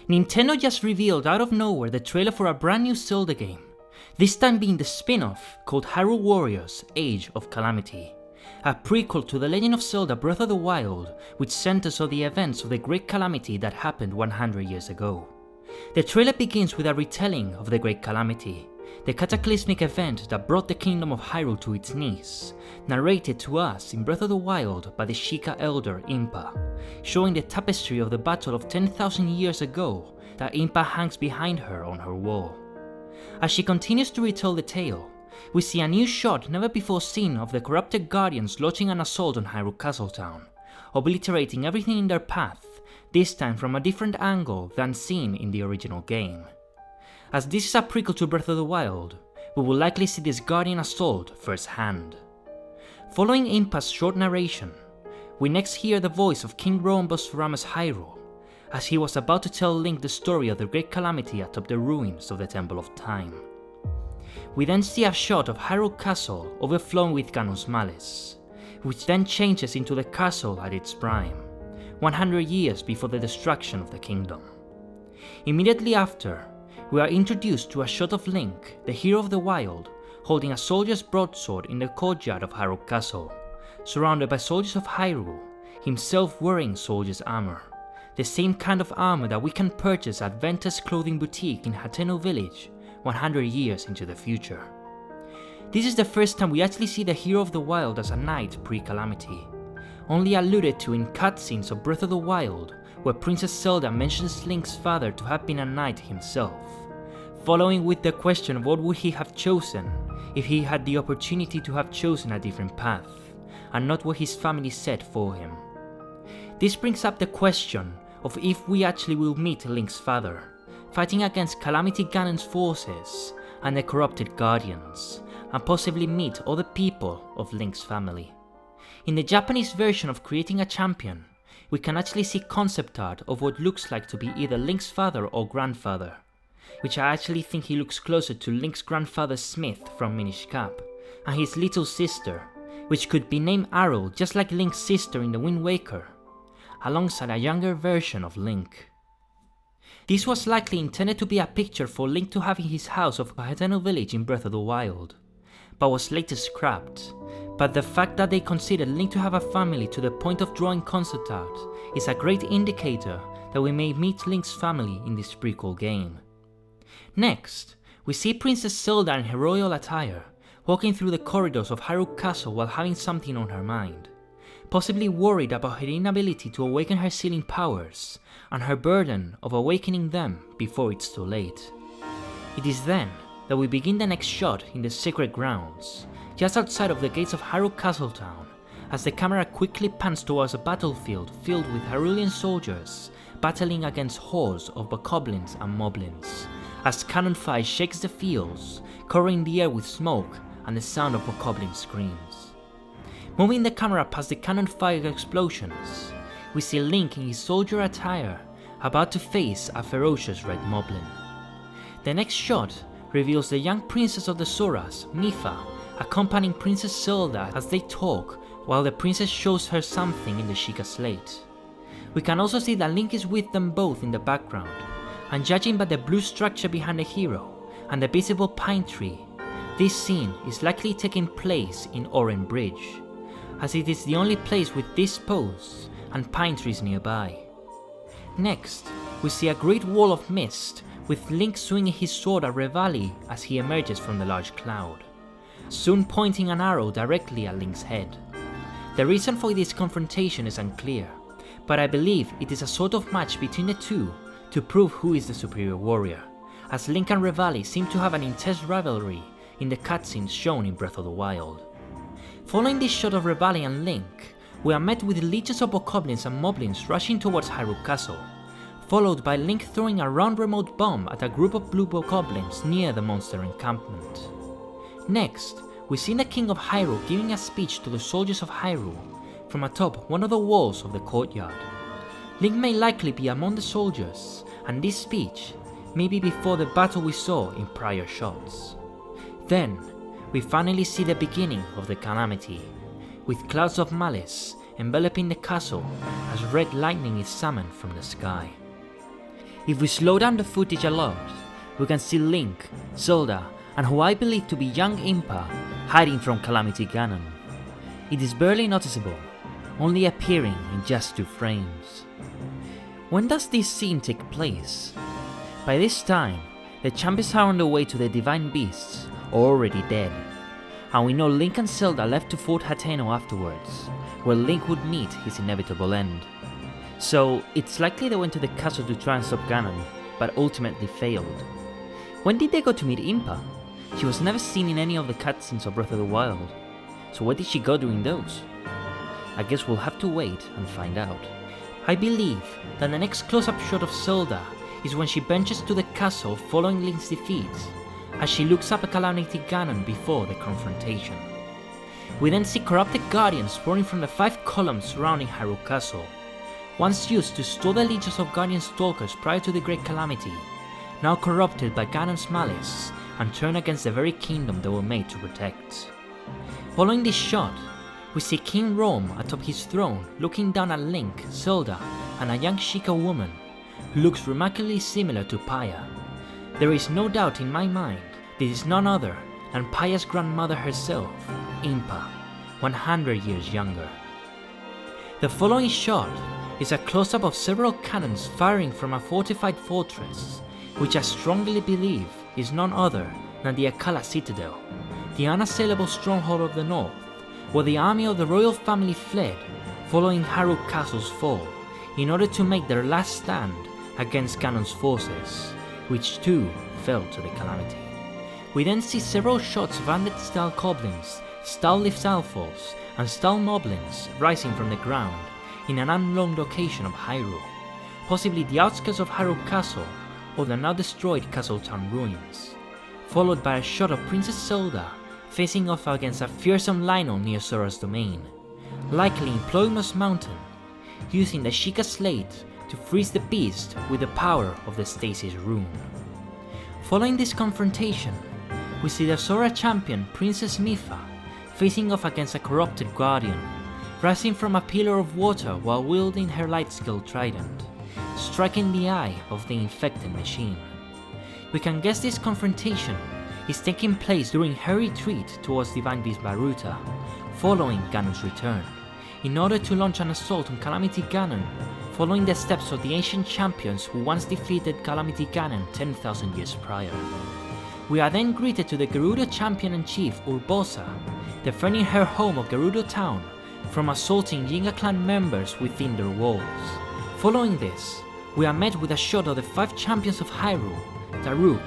Nintendo just revealed out of nowhere the trailer for a brand new Zelda game, this time being the spin-off called Hyrule Warriors: Age of Calamity, a prequel to The Legend of Zelda Breath of the Wild, which centers on the events of the Great Calamity that happened 100 years ago. The trailer begins with a retelling of the Great Calamity, the cataclysmic event that brought the kingdom of Hyrule to its knees, narrated to us in Breath of the Wild by the Sheikah elder Impa, showing the tapestry of the battle of 10,000 years ago that Impa hangs behind her on her wall. As she continues to retell the tale, we see a new shot never before seen of the corrupted guardians launching an assault on Hyrule Castletown, obliterating everything in their path, this time from a different angle than seen in the original game. As this is a prequel to Breath of the Wild, we will likely see this guardian assault firsthand. Following Impa's short narration, we next hear the voice of King Rohan Bosforama's Hyrule, as he was about to tell Link the story of the Great Calamity atop the ruins of the Temple of Time. We then see a shot of Hyrule Castle overflowing with Ganon's malice, which then changes into the castle at its prime, 100 years before the destruction of the kingdom. Immediately after, we are introduced to a shot of Link, the hero of the wild, holding a soldier's broadsword in the courtyard of Hyrule Castle, surrounded by soldiers of Hyrule, himself wearing soldier's armor, the same kind of armor that we can purchase at Ventus Clothing Boutique in Hateno Village 100 years into the future. This is the first time we actually see the hero of the wild as a knight pre-Calamity, only alluded to in cutscenes of Breath of the Wild, where Princess Zelda mentions Link's father to have been a knight himself, following with the question of what would he have chosen if he had the opportunity to have chosen a different path, and not what his family set for him. This brings up the question of if we actually will meet Link's father, fighting against Calamity Ganon's forces and the corrupted guardians, and possibly meet other people of Link's family. In the Japanese version of Creating a Champion, we can actually see concept art of what looks like to be either Link's father or grandfather, which I actually think he looks closer to Link's grandfather Smith from Minish Cap, and his little sister, which could be named Arul just like Link's sister in the Wind Waker, alongside a younger version of Link. This was likely intended to be a picture for Link to have in his house of Hateno Village in Breath of the Wild, but was later scrapped. But the fact that they considered Link to have a family to the point of drawing concept art is a great indicator that we may meet Link's family in this prequel game. Next, we see Princess Zelda in her royal attire, walking through the corridors of Hyrule Castle while having something on her mind, possibly worried about her inability to awaken her sealing powers and her burden of awakening them before it's too late. It is then that we begin the next shot in the sacred grounds, just outside of the gates of Hyrule Castletown, as the camera quickly pans towards a battlefield filled with Hyrulean soldiers battling against hordes of bokoblins and moblins, as cannon fire shakes the fields, covering the air with smoke and the sound of bokoblin screams. Moving the camera past the cannon fire explosions, we see Link in his soldier attire about to face a ferocious red moblin. The next shot reveals the young princess of the Zoras, Mipha, accompanying Princess Zelda as they talk while the princess shows her something in the Sheikah slate. We can also see that Link is with them both in the background, and judging by the blue structure behind the hero and the visible pine tree, this scene is likely taking place in Oren Bridge, as it is the only place with this pose and pine trees nearby. Next, we see a great wall of mist with Link swinging his sword at Revali as he emerges from the large cloud, soon pointing an arrow directly at Link's head. The reason for this confrontation is unclear, but I believe it is a sort of match between the two to prove who is the superior warrior, as Link and Revali seem to have an intense rivalry in the cutscenes shown in Breath of the Wild. Following this shot of Revali and Link, we are met with legions of bokoblins and moblins rushing towards Hyrule Castle, followed by Link throwing a round remote bomb at a group of blue bokoblins near the monster encampment. Next, we see the King of Hyrule giving a speech to the soldiers of Hyrule from atop one of the walls of the courtyard. Link may likely be among the soldiers, and this speech may be before the battle we saw in prior shots. Then, we finally see the beginning of the Calamity, with clouds of malice enveloping the castle as red lightning is summoned from the sky. If we slow down the footage a lot, we can see Link, Zelda, and who I believe to be young Impa hiding from Calamity Ganon. It is barely noticeable, only appearing in just 2 frames. When does this scene take place? By this time, the champions are on the way to the Divine Beasts, or already dead, and we know Link and Zelda left to Fort Hateno afterwards, where Link would meet his inevitable end. So it's likely they went to the castle to try and stop Ganon, but ultimately failed. When did they go to meet Impa? She was never seen in any of the cutscenes of Breath of the Wild, so where did she go during those? I guess we'll have to wait and find out. I believe that the next close-up shot of Zelda is when she benches to the castle following Link's defeat, as she looks up at Calamity Ganon before the confrontation. We then see corrupted guardians pouring from the 5 columns surrounding Hyrule Castle, once used to store the legions of guardian stalkers prior to the Great Calamity, now corrupted by Ganon's malice and turned against the very kingdom they were made to protect. Following this shot, we see King Rome atop his throne looking down at Link, Zelda, and a young Sheikah woman who looks remarkably similar to Paya. There is no doubt in my mind this is none other than Paya's grandmother herself, Impa, 100 years younger. The following shot is a close-up of several cannons firing from a fortified fortress, which I strongly believe is none other than the Akkala Citadel, the unassailable stronghold of the north, where the army of the royal family fled following Hyrule Castle's fall, in order to make their last stand against Ganon's forces, which too fell to the Calamity. We then see several shots of undead-style goblins, style-lift alphals, and style moblins rising from the ground in an unknown location of Hyrule, possibly the outskirts of Hyrule Castle or the now destroyed Castle Town ruins, followed by a shot of Princess Zelda facing off against a fearsome Lino near Sora's domain, likely in Ploymus Mountain, using the Sheikah Slate to freeze the beast with the power of the Stasis rune. Following this confrontation, we see the Sora champion Princess Mipha facing off against a corrupted guardian, rising from a pillar of water while wielding her light-skill trident, striking the eye of the infected machine. We can guess this confrontation is taking place during her retreat towards Divine Beast Baruta, following Ganon's return, in order to launch an assault on Calamity Ganon, following the steps of the ancient champions who once defeated Calamity Ganon 10,000 years prior. We are then greeted to the Gerudo champion and chief Urbosa, defending her home of Gerudo Town from assaulting Jinga clan members within their walls. Following this, we are met with a shot of the 5 champions of Hyrule, Daruk,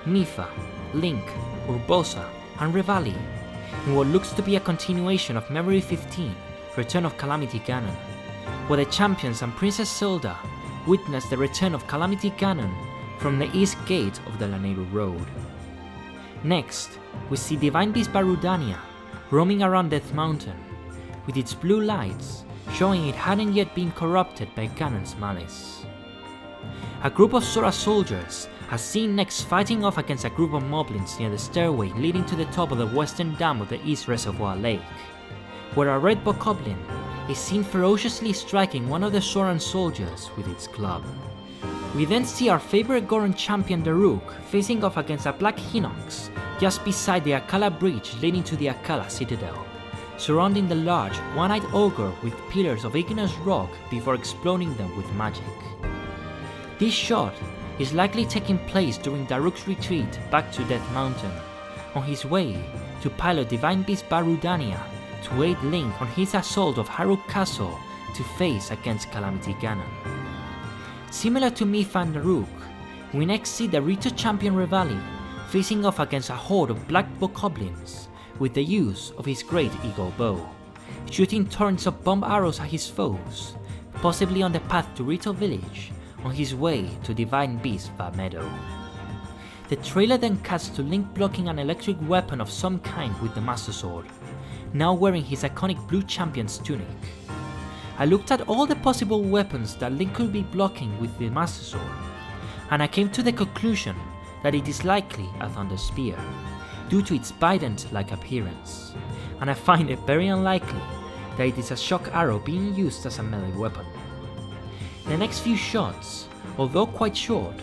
Mipha, Link, Urbosa, and Revali, in what looks to be a continuation of Memory 15, Return of Calamity Ganon, where the champions and Princess Zelda witness the return of Calamity Ganon from the east gate of the Lanayru Road. Next, we see Divine Beast Barudania roaming around Death Mountain, with its blue lights showing it hadn't yet been corrupted by Ganon's malice. A group of Sora soldiers are seen next fighting off against a group of moblins near the stairway leading to the top of the western dam of the East Reservoir Lake, where a red bokoblin is seen ferociously striking one of the Soran soldiers with its club. We then see our favorite Goron champion Daruk facing off against a black Hinox just beside the Akkala Bridge leading to the Akkala Citadel, surrounding the large, one-eyed ogre with pillars of igneous rock before exploding them with magic. This shot is likely taking place during Daruk's retreat back to Death Mountain, on his way to pilot Divine Beast Barudania to aid Link on his assault of Hyrule Castle to face against Calamity Ganon. Similar to Mipha and Daruk, we next see the Rito champion Revali facing off against a horde of black bokoblins with the use of his great eagle bow, shooting torrents of bomb arrows at his foes, possibly on the path to Rito Village on his way to Divine Beast Va Meadow. The trailer then cuts to Link blocking an electric weapon of some kind with the Master Sword, now wearing his iconic blue champion's tunic. I looked at all the possible weapons that Link could be blocking with the Master Sword, and I came to the conclusion that it is likely a Thunder Spear, due to its Bident-like appearance, and I find it very unlikely that it is a shock arrow being used as a melee weapon. The next few shots although quite short,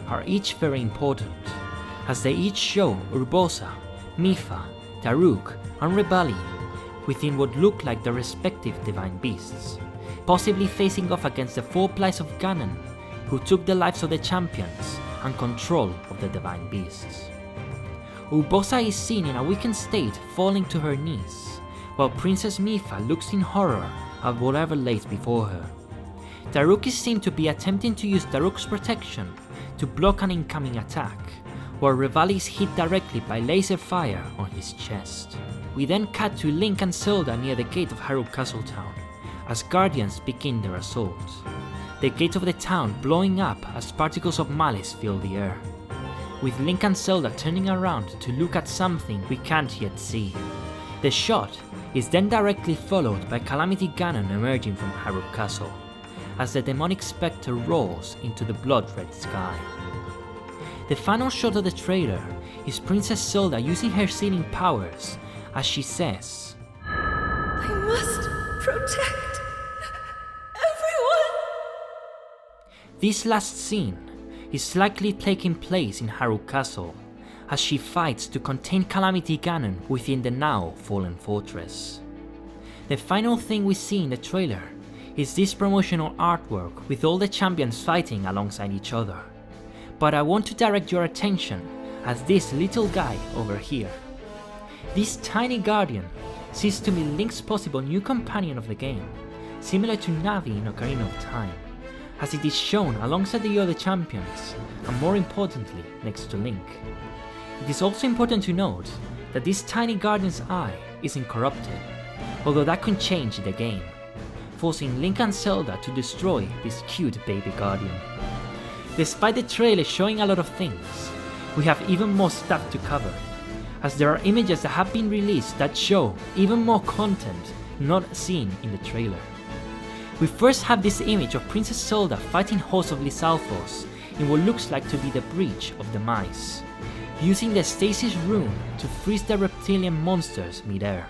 are each very important, as they each show Urbosa, Mipha, Daruk and Revali within what look like their respective divine beasts, possibly facing off against the four plies of Ganon, who took the lives of the champions and control of the divine beasts. Urbosa is seen in a weakened state falling to her knees, while Princess Mipha looks in horror at whatever lays before her. Daruk is seen to be attempting to use Daruk's protection to block an incoming attack, while Revali is hit directly by laser fire on his chest. We then cut to Link and Zelda near the gate of Hyrule Castletown, as guardians begin their assault, the gate of the town blowing up as particles of malice fill the air, with Link and Zelda turning around to look at something we can't yet see. The shot is then directly followed by Calamity Ganon emerging from Hyrule Castle, as the demonic spectre rolls into the blood-red sky. The final shot of the trailer is Princess Zelda using her sealing powers as she says, "I must protect everyone." This last scene is likely taking place in Hyrule Castle, as she fights to contain Calamity Ganon within the now fallen fortress. The final thing we see in the trailer is this promotional artwork with all the champions fighting alongside each other. But I want to direct your attention at this little guy over here. This tiny guardian seems to be Link's possible new companion of the game, similar to Navi in Ocarina of Time, as it is shown alongside the other champions, and more importantly, next to Link. It is also important to note that this tiny guardian's eye is incorrupted, although that can change the game, forcing Link and Zelda to destroy this cute baby guardian. Despite the trailer showing a lot of things, we have even more stuff to cover, as there are images that have been released that show even more content not seen in the trailer. We first have this image of Princess Zelda fighting hosts of Lizalfos in what looks like to be the Breach of the Mice, using the Stasis rune to freeze the reptilian monsters mid-air.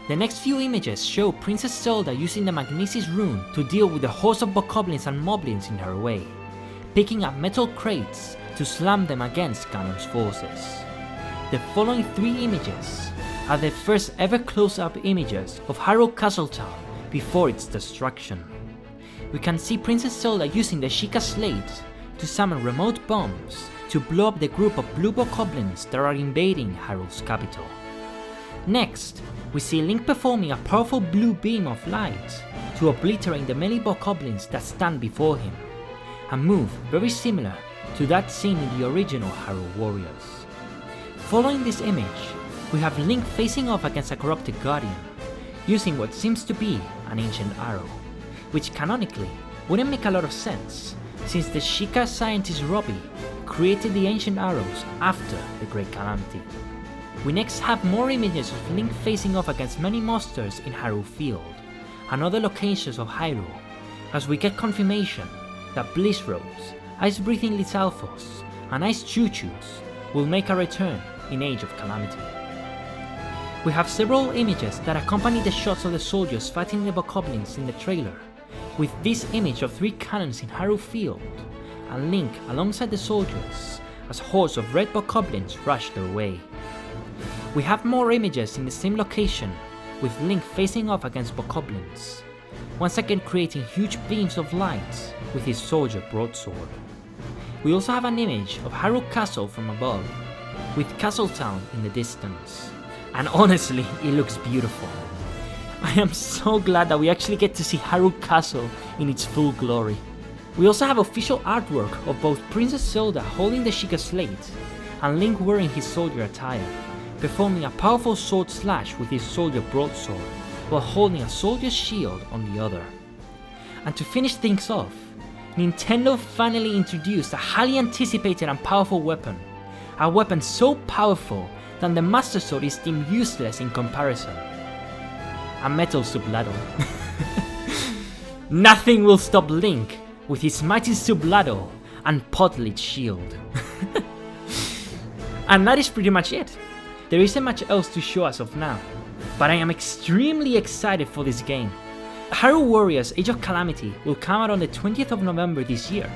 The next few images show Princess Zelda using the Magnesis rune to deal with the host of bokoblins and moblins in her way, picking up metal crates to slam them against Ganon's forces. The following three images are the first ever close-up images of Hyrule Castletown before its destruction. We can see Princess Zelda using the Sheikah Slate to summon remote bombs to blow up the group of blue bokoblins that are invading Hyrule's capital. Next, we see Link performing a powerful blue beam of light to obliterate the melee bokoblins that stand before him, a move very similar to that seen in the original Hyrule Warriors. Following this image, we have Link facing off against a corrupted guardian, using what seems to be an ancient arrow, which canonically wouldn't make a lot of sense, since the Sheikah scientist Robbie created the ancient arrows after the Great Calamity. We next have more images of Link facing off against many monsters in Hyrule Field, and other locations of Hyrule, as we get confirmation that Blizzroads, ice-breathing Lizalfos, and Ice Choo-Choos will make a return in Age of Calamity. We have several images that accompany the shots of the soldiers fighting the bokoblins in the trailer, with this image of three cannons in Hyrule Field, and Link alongside the soldiers as hordes of red bokoblins rush their way. We have more images in the same location, with Link facing off against bokoblins, once again creating huge beams of light with his soldier broadsword. We also have an image of Hyrule Castle from above, with Castletown in the distance, and honestly, it looks beautiful. I am so glad that we actually get to see Hyrule Castle in its full glory. We also have official artwork of both Princess Zelda holding the Sheikah Slate, and Link wearing his soldier attire, performing a powerful sword slash with his soldier broadsword, while holding a soldier's shield on the other. And to finish things off, Nintendo finally introduced a highly anticipated and powerful weapon, a weapon so powerful that the Master Sword is deemed useless in comparison. A metal subladle. Nothing will stop Link with his mighty subladle and pot-lit shield. And that is pretty much it. There isn't much else to show as of now, but I am extremely excited for this game. Hyrule Warriors Age of Calamity will come out on the 20th of November this year,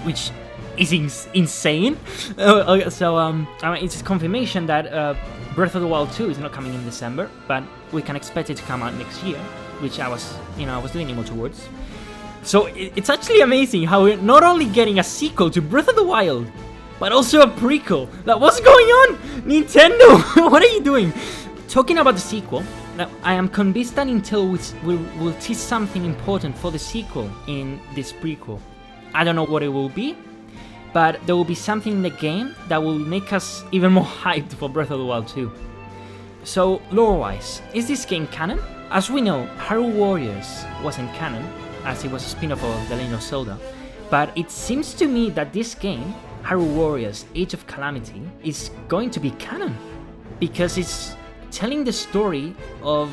which is insane. It's confirmation that Breath of the Wild 2 is not coming in December, but we can expect it to come out next year, which I was leaning more towards. So it's actually amazing how we're not only getting a sequel to Breath of the Wild, but also a prequel. Like, what's going on? Nintendo, what are you doing? Talking about the sequel, now, I am convinced that Nintendo will teach something important for the sequel in this prequel. I don't know what it will be, but there will be something in the game that will make us even more hyped for Breath of the Wild 2. So, lore-wise, is this game canon? As we know, Hyrule Warriors wasn't canon, as it was a spin-off of The Legend of Zelda, but it seems to me that this game, Hyrule Warriors Age of Calamity, is going to be canon, because it's telling the story of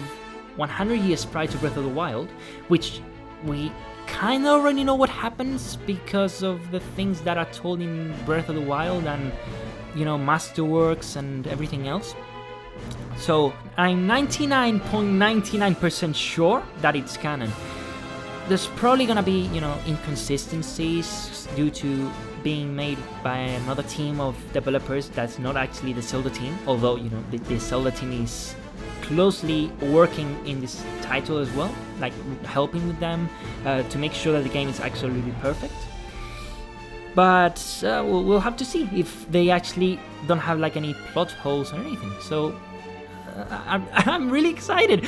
100 years prior to Breath of the Wild, which we kind of already know what happens because of the things that are told in Breath of the Wild and, Masterworks and everything else. So I'm 99.99% sure that it's canon. There's probably gonna be, inconsistencies due to being made by another team of developers that's not actually the Zelda team, although, the Zelda team is closely working in this title as well, like helping with them to make sure that the game is absolutely perfect. But we'll have to see if they actually don't have like any plot holes or anything. So I'm really excited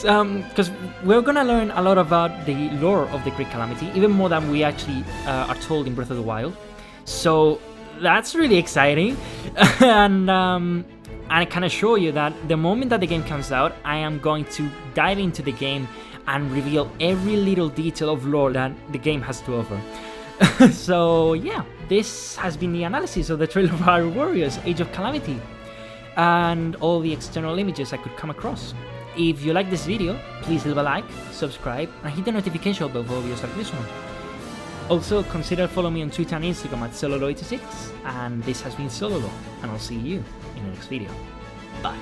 because we're gonna learn a lot about the lore of the Great Calamity, even more than we actually are told in Breath of the Wild. So that's really exciting, and I can assure you that the moment that the game comes out, I am going to dive into the game and reveal every little detail of lore that the game has to offer. So yeah, this has been the analysis of the trailer of Hyrule Warriors Age of Calamity and all the external images I could come across. If you like this video, please leave a like, subscribe, and hit the notification bell for videos like this one. Also, consider following me on Twitter and Instagram at ZeldaLore86, and this has been Zelda Lore, and I'll see you in the next video. Bye.